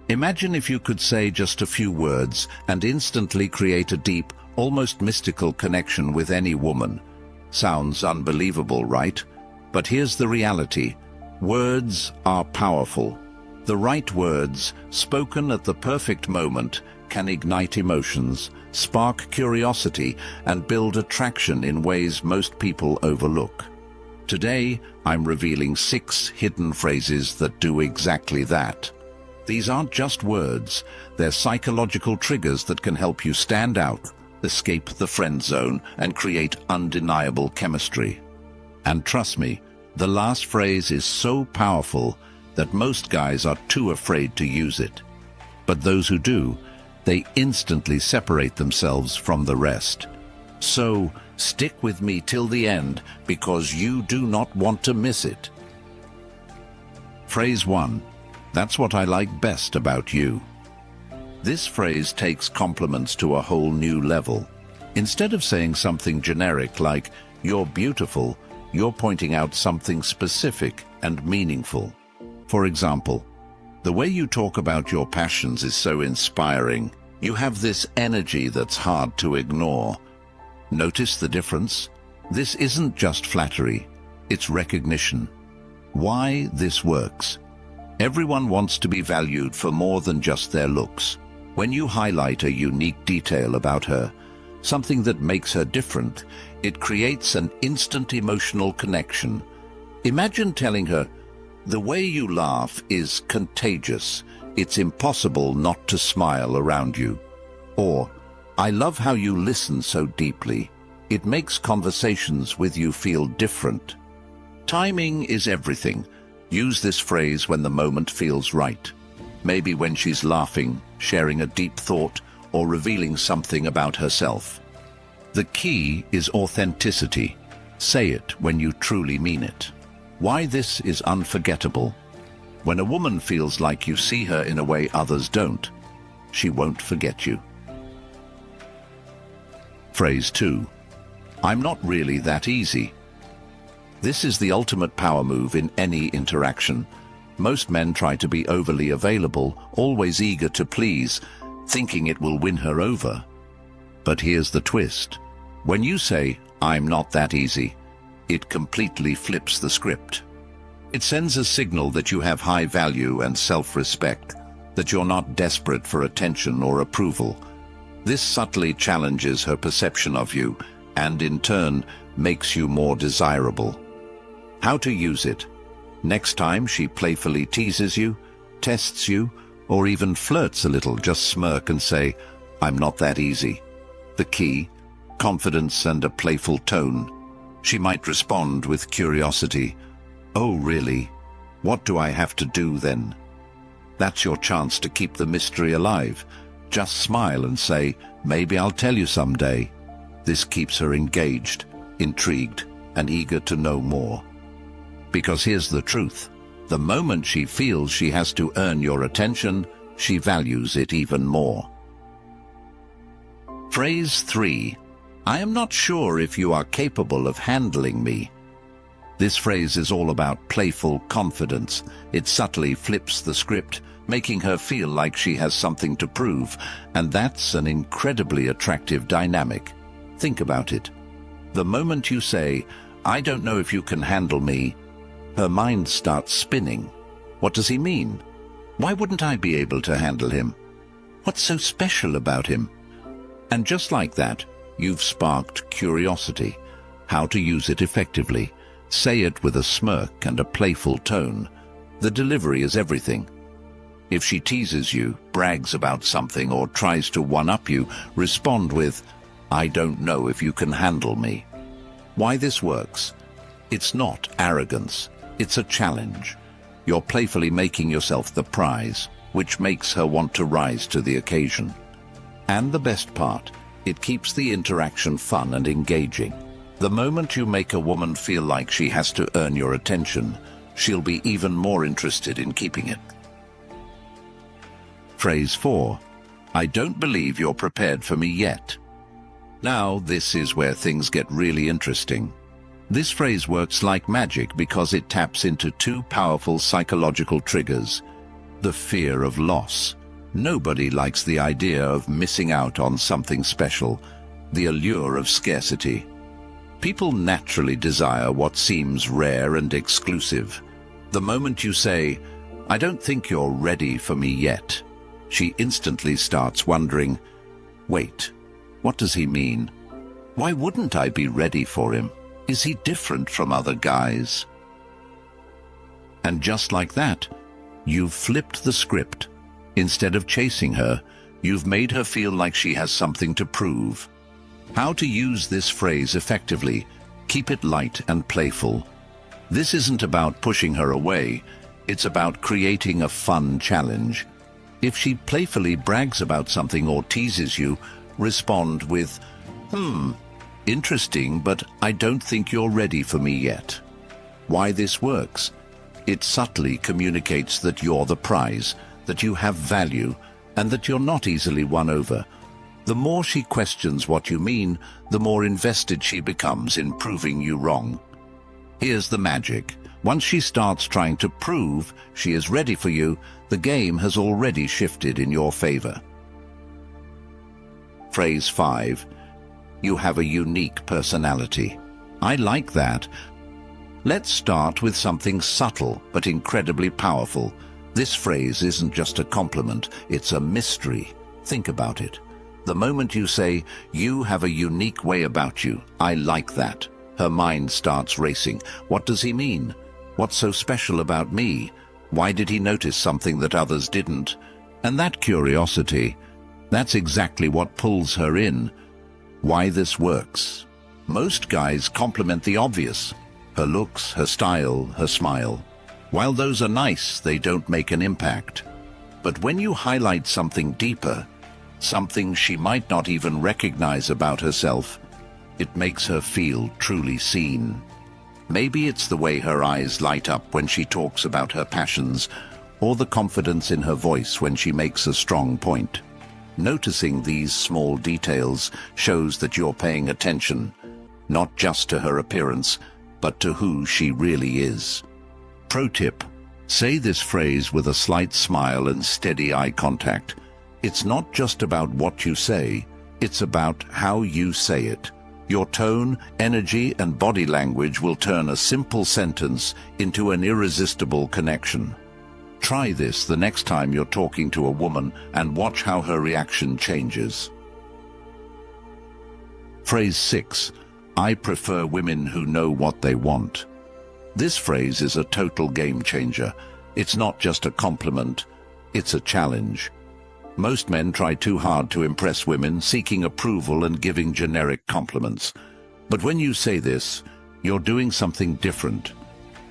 Imagine if you could say just a few words and instantly create a deep, almost mystical connection with any woman. Sounds unbelievable, right? But here's the reality. Words are powerful. The right words, spoken at the perfect moment, can ignite emotions, spark curiosity, and build attraction in ways most people overlook. Today, I'm revealing 6 hidden phrases that do exactly that. These aren't just words, they're psychological triggers that can help you stand out, escape the friend zone, and create undeniable chemistry. And trust me, the last phrase is so powerful that most guys are too afraid to use it. But those who do, they instantly separate themselves from the rest. So, stick with me till the end, because you do not want to miss it. Phrase 1. That's what I like best about you. This phrase takes compliments to a whole new level. Instead of saying something generic like, "You're beautiful," you're pointing out something specific and meaningful. For example, "The way you talk about your passions is so inspiring. You have this energy that's hard to ignore." Notice the difference? This isn't just flattery, it's recognition. Why this works? Everyone wants to be valued for more than just their looks. When you highlight a unique detail about her, something that makes her different, it creates an instant emotional connection. Imagine telling her, "The way you laugh is contagious. It's impossible not to smile around you." Or, "I love how you listen so deeply. It makes conversations with you feel different." Timing is everything. Use this phrase when the moment feels right. Maybe when she's laughing, sharing a deep thought, or revealing something about herself. The key is authenticity. Say it when you truly mean it. Why this is unforgettable? When a woman feels like you see her in a way others don't, she won't forget you. Phrase 2. I'm not really that easy. This is the ultimate power move in any interaction. Most men try to be overly available, always eager to please, thinking it will win her over. But here's the twist. When you say, "I'm not that easy," it completely flips the script. It sends a signal that you have high value and self-respect, that you're not desperate for attention or approval. This subtly challenges her perception of you, and in turn, makes you more desirable. How to use it? Next time she playfully teases you, tests you, or even flirts a little, just smirk and say, "I'm not that easy." The key, confidence and a playful tone. She might respond with curiosity. "Oh, really? What do I have to do then?" That's your chance to keep the mystery alive. Just smile and say, "Maybe I'll tell you someday." This keeps her engaged, intrigued, and eager to know more. Because here's the truth. The moment she feels she has to earn your attention, she values it even more. Phrase 3. I am not sure if you are capable of handling me. This phrase is all about playful confidence. It subtly flips the script, making her feel like she has something to prove, and that's an incredibly attractive dynamic. Think about it. The moment you say, "I don't know if you can handle me," her mind starts spinning. What does he mean? Why wouldn't I be able to handle him? What's so special about him? And just like that, you've sparked curiosity. How to use it effectively. Say it with a smirk and a playful tone. The delivery is everything. If she teases you, brags about something, or tries to one-up you, respond with, "I don't know if you can handle me." Why this works? It's not arrogance. It's a challenge. You're playfully making yourself the prize, which makes her want to rise to the occasion. And the best part, it keeps the interaction fun and engaging. The moment you make a woman feel like she has to earn your attention, she'll be even more interested in keeping it. Phrase 4. I don't believe you're prepared for me yet. Now, this is where things get really interesting. This phrase works like magic because it taps into 2 powerful psychological triggers. The fear of loss. Nobody likes the idea of missing out on something special, the allure of scarcity. People naturally desire what seems rare and exclusive. The moment you say, "I don't think you're ready for me yet," she instantly starts wondering, "Wait, what does he mean? Why wouldn't I be ready for him? Is he different from other guys?" And just like that, you've flipped the script. Instead of chasing her, you've made her feel like she has something to prove. How to use this phrase effectively? Keep it light and playful. This isn't about pushing her away, it's about creating a fun challenge. If she playfully brags about something or teases you, respond with, "Interesting, but I don't think you're ready for me yet." Why this works? It subtly communicates that you're the prize, that you have value, and that you're not easily won over. The more she questions what you mean, the more invested she becomes in proving you wrong. Here's the magic. Once she starts trying to prove she is ready for you, the game has already shifted in your favor. Phrase 5. You have a unique personality. I like that. Let's start with something subtle but incredibly powerful. This phrase isn't just a compliment, it's a mystery. Think about it. The moment you say, "You have a unique way about you, I like that," her mind starts racing. What does he mean? What's so special about me? Why did he notice something that others didn't? And that curiosity, that's exactly what pulls her in. Why this works? Most guys compliment the obvious. Her looks, her style, her smile. While those are nice, they don't make an impact. But when you highlight something deeper, something she might not even recognize about herself, it makes her feel truly seen. Maybe it's the way her eyes light up when she talks about her passions, or the confidence in her voice when she makes a strong point. Noticing these small details shows that you're paying attention, not just to her appearance, but to who she really is. Pro tip: say this phrase with a slight smile and steady eye contact. It's not just about what you say, it's about how you say it. Your tone, energy, and body language will turn a simple sentence into an irresistible connection. Try this the next time you're talking to a woman and watch how her reaction changes. Phrase 6. I prefer women who know what they want. This phrase is a total game changer. It's not just a compliment, it's a challenge. Most men try too hard to impress women, seeking approval and giving generic compliments. But when you say this, you're doing something different.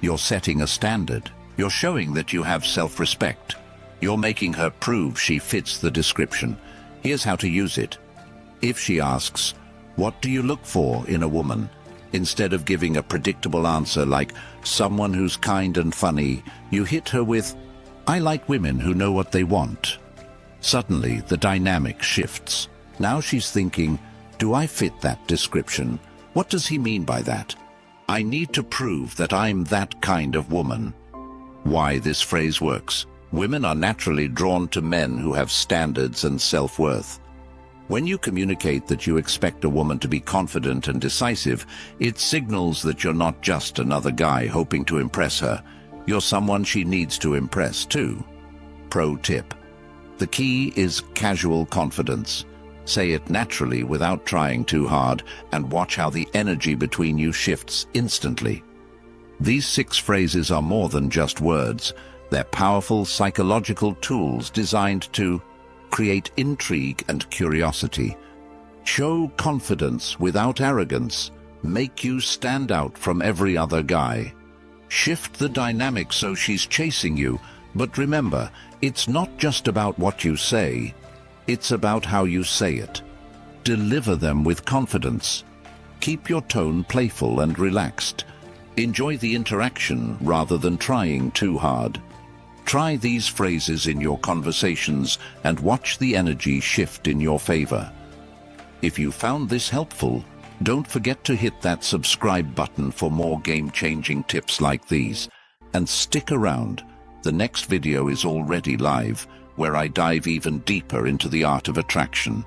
You're setting a standard. You're showing that you have self-respect. You're making her prove she fits the description. Here's how to use it. If she asks, "What do you look for in a woman?" Instead of giving a predictable answer like, "Someone who's kind and funny," you hit her with, "I like women who know what they want." Suddenly, the dynamic shifts. Now she's thinking, "Do I fit that description? What does he mean by that? I need to prove that I'm that kind of woman." Why this phrase works. Women are naturally drawn to men who have standards and self-worth. When you communicate that you expect a woman to be confident and decisive, it signals that you're not just another guy hoping to impress her. You're someone she needs to impress too. Pro tip: the key is casual confidence. Say it naturally without trying too hard, and watch how the energy between you shifts instantly. These 6 phrases are more than just words. They're powerful psychological tools designed to create intrigue and curiosity, show confidence without arrogance, make you stand out from every other guy, shift the dynamic so she's chasing you. But remember, it's not just about what you say, it's about how you say it. Deliver them with confidence. Keep your tone playful and relaxed. Enjoy the interaction rather than trying too hard. Try these phrases in your conversations and watch the energy shift in your favor. If you found this helpful, don't forget to hit that subscribe button for more game-changing tips like these. And stick around. The next video is already live, where I dive even deeper into the art of attraction.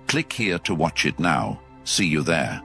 Click here to watch it now. See you there.